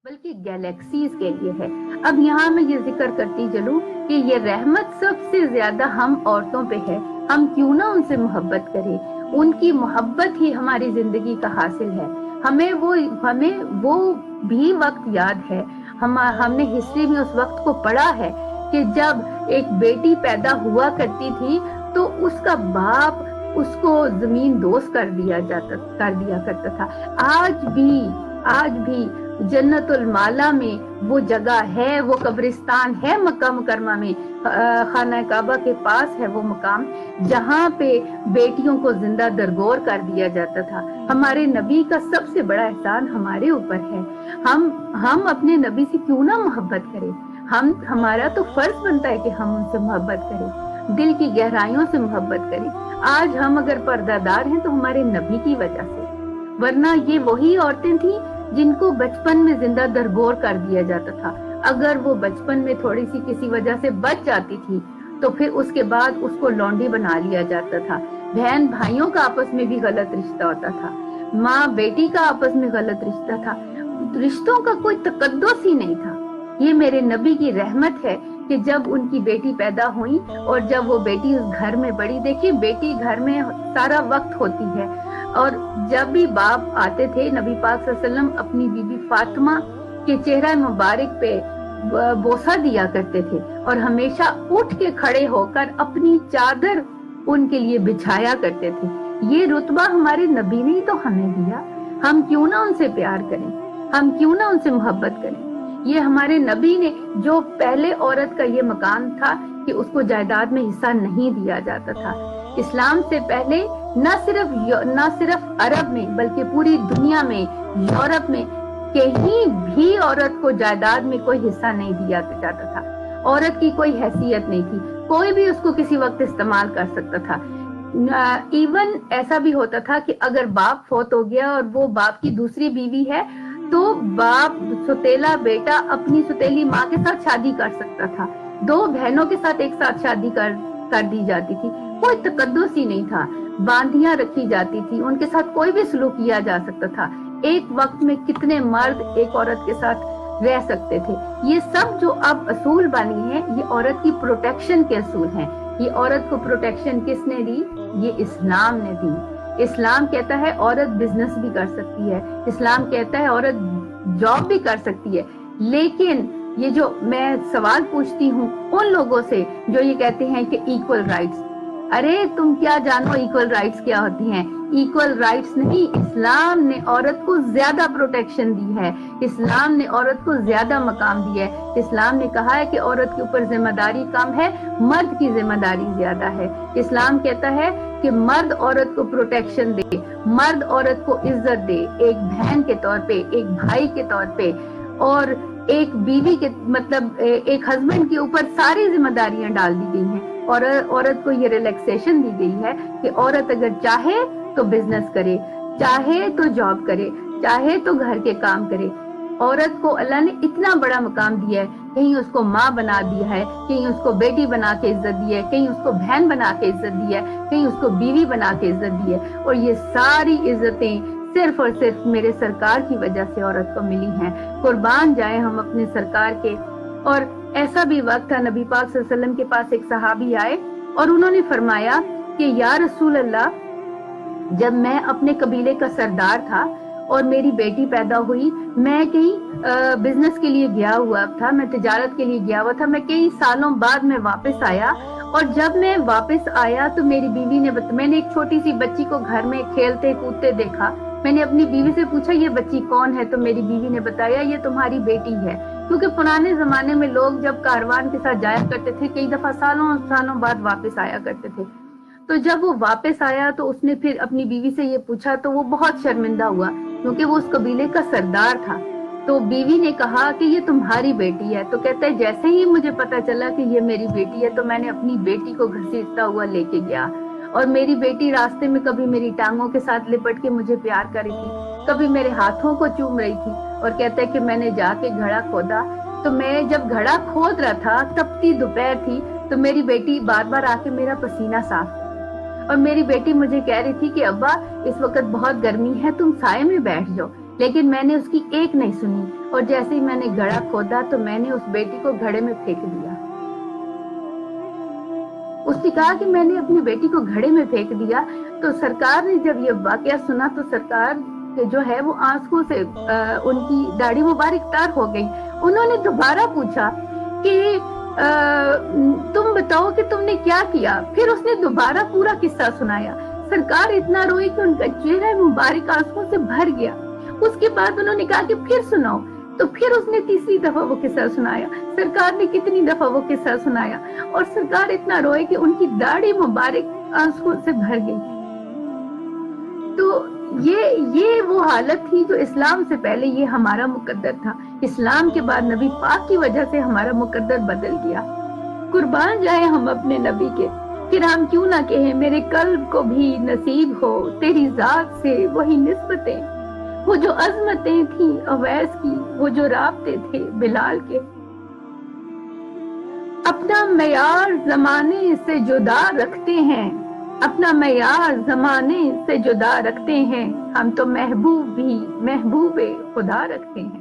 बल्कि गैलेक्सीज के लिए है। अब यहाँ मैं ये जिक्र करती चलूं कि ये रहमत सबसे ज्यादा हम औरतों पे है। हम क्यों ना उनसे मोहब्बत करें, उनकी मोहब्बत ही हमारी जिंदगी का हासिल है। हमें वो भी वक्त याद है, हमने हिस्ट्री में उस वक्त को पढ़ा है कि जब एक बेटी पैदा हुआ करती थी तो उसका बाप उसको जमीन दोस्त कर दिया करता था। आज भी जन्नतुल माला में वो जगह है, वो कब्रिस्तान है मक्का मुकरमा में, खाना काबा के पास है वो मकाम जहाँ पे बेटियों को जिंदा दरगोर कर दिया जाता था। हमारे नबी का सबसे बड़ा एहसान हमारे ऊपर है। हम अपने नबी से क्यों ना मोहब्बत करें। हमारा तो फर्ज बनता है कि हम उनसे मोहब्बत करें, दिल की गहराइयों से मोहब्बत करें। आज हम अगर पर्दादार हैं तो हमारे नबी की वजह से, वरना ये वही औरतें थी जिनको बचपन में जिंदा दरगोर कर दिया जाता था। अगर वो बचपन में थोड़ी सी किसी वजह से बच जाती थी तो फिर उसके बाद उसको लौंडी बना लिया जाता था। बहन भाइयों का आपस में भी गलत रिश्ता होता था, माँ बेटी का आपस में गलत रिश्ता था, रिश्तों का कोई तकद्दुस ही नहीं था। ये मेरे नबी की रहमत है कि जब उनकी बेटी पैदा हुई और जब वो बेटी उस घर में बड़ी, देखिए बेटी घर में सारा वक्त होती है, और जब भी बाप आते थे नबी पाक सल्लल्लाहु अलैहि वसल्लम अपनी बीबी फातिमा के चेहरा मुबारक पे बोसा दिया करते थे और हमेशा उठ के खड़े होकर अपनी चादर उनके लिए बिछाया करते थे। ये रुतबा हमारे नबी ने ही तो हमें दिया। हम क्यों ना उनसे प्यार करें, हम क्यों ना उनसे मोहब्बत करें। ये हमारे नबी ने, जो पहले औरत का ये मकाम था कि उसको जायदाद में हिस्सा नहीं दिया जाता था। इस्लाम से पहले न सिर्फ अरब में बल्कि पूरी दुनिया में, यूरोप में कहीं भी औरत को जायदाद में कोई हिस्सा नहीं दिया जाता था। औरत की कोई हैसियत नहीं थी, कोई भी उसको किसी वक्त इस्तेमाल कर सकता था। इवन ऐसा भी होता था कि अगर बाप फौत हो गया और वो बाप की दूसरी बीवी है तो बाप सुतेला बेटा अपनी सुतेली माँ के साथ शादी कर सकता था। दो बहनों के साथ एक साथ शादी कर दी जाती थी, कोई तकद्दुस ही नहीं था। बांधियां रखी जाती थी, उनके साथ कोई भी सलूक किया जा सकता था। एक वक्त में कितने मर्द एक औरत के साथ रह सकते थे। ये सब जो अब असूल बनी है, ये औरत की प्रोटेक्शन के असूल हैं। ये औरत को प्रोटेक्शन किसने दी? ये इस्लाम ने दी। इस्लाम कहता है औरत बिजनेस भी कर सकती है, इस्लाम कहता है औरत जॉब भी कर सकती है। लेकिन ये जो मैं सवाल पूछती हूँ उन लोगों से जो ये कहते हैं कि इक्वल राइट्स, अरे तुम क्या जानो इक्वल राइट्स क्या होती हैं? इक्वल राइट्स नहीं, इस्लाम ने औरत को ज्यादा प्रोटेक्शन दी है, इस्लाम ने औरत को ज्यादा मकाम दिया है। इस्लाम ने कहा है कि औरत के ऊपर जिम्मेदारी कम है, मर्द की जिम्मेदारी ज्यादा है। इस्लाम कहता है कि मर्द औरत को प्रोटेक्शन दे, मर्द औरत को इज्जत दे, एक बहन के तौर पे, एक भाई के तौर पे, और एक बीवी के मतलब एक हस्बैंड के ऊपर सारी जिम्मेदारियां डाल दी गई हैं। और औरत को ये रिलैक्सेशन दी गई है कि औरत अगर चाहे तो बिजनेस करे, चाहे तो जॉब करे, चाहे तो घर के काम करे। औरत को अल्लाह ने इतना बड़ा मकाम दिया है, कहीं उसको माँ बना दिया है, कहीं उसको बेटी बना के इज्जत दी है, कहीं उसको बहन बना के इज्जत दी है, कहीं उसको बीवी बना के इज्जत दी है। और ये सारी इज्जतें सिर्फ और सिर्फ मेरे सरकार की वजह से औरत को मिली हैं। कुर्बान जाए हम अपने सरकार के। और ऐसा भी वक्त था, नबी पाक सल्लल्लाहु अलैहि वसल्लम के पास एक सहाबी आए और उन्होंने फरमाया कि या रसूल अल्लाह, जब मैं अपने कबीले का सरदार था और मेरी बेटी पैदा हुई, मैं कहीं बिजनेस के लिए गया हुआ था, मैं तिजारत के लिए गया हुआ था, मैं कई सालों बाद में वापस आया, और जब मैं वापस आया तो मेरी बीवी ने मैंने एक छोटी सी बच्ची को घर में खेलते कूदते देखा। मैंने अपनी बीवी से पूछा ये बच्ची कौन है, तो मेरी बीवी ने बताया ये तुम्हारी बेटी है। क्योंकि पुराने जमाने में लोग जब कारवान के साथ जाया करते थे, कई दफा सालों बाद वापस आया करते थे। तो जब वो वापस आया तो उसने फिर अपनी बीवी से ये पूछा, तो वो बहुत शर्मिंदा हुआ क्योंकि वो उस कबीले का सरदार था। तो बीवी ने कहा कि ये तुम्हारी बेटी है। तो कहता है जैसे ही मुझे पता चला कि ये मेरी बेटी है तो मैंने अपनी बेटी को घसीटता हुआ लेके गया, और मेरी बेटी रास्ते में कभी मेरी टांगों के साथ लिपट के मुझे प्यार कर रही थी, कभी मेरे हाथों को चूम रही थी। और कहता है कि मैंने जाके घड़ा खोदा, तो मैं जब घड़ा खोद रहा था, तपती दोपहर थी, तो मेरी बेटी बार बार आके मेरा पसीना साफ, और मेरी बेटी मुझे कह रही थी कि अब्बा इस वक्त बहुत गर्मी है, तुम साए में बैठ जाओ। लेकिन मैंने उसकी एक नहीं सुनी। और जैसे ही मैंने घड़ा खोदा तो मैंने उस बेटी को घड़े में फेंक दिया। उसने कहा कि मैंने अपनी बेटी को घड़े में फेंक दिया। तो सरकार ने जब ये वाकया सुना तो सरकार जो है वो आंसुओं से उनकी दाढ़ी मुबारक तार हो गई। उन्होंने दोबारा पूछा कि तुम बताओ कि तुमने क्या किया। फिर उसने दोबारा पूरा किस्सा सुनाया। सरकार इतना रोई कि उनका चेहरा मुबारक आंसुओं से भर गया। उसके बाद उन्होंने कहा कि फिर सुनाओ। तो फिर उसने तीसरी दफा वो किस्सा सुनाया। सरकार ने कितनी दफा वो किस्सा सुनाया और सरकार इतना रोए कि उनकी दाढ़ी मुबारक आंसुओं से भर गई। तो ये वो हालत थी जो इस्लाम से पहले ये हमारा मुकद्दर था। इस्लाम के बाद नबी पाक की वजह से हमारा मुकद्दर बदल गया। कुर्बान जाए हम अपने नबी के। फिर हम क्यों ना कहें मेरे कल्ब को भी नसीब हो तेरी जात से वही निस्बतें, वो जो अजमतें थी अवैस की, वो जो राब्ते थे बिलाल के। अपना मयार जमाने से जुदा रखते हैं, अपना मयार जमाने से जुदा रखते हैं, हम तो महबूब भी महबूबे खुदा रखते हैं।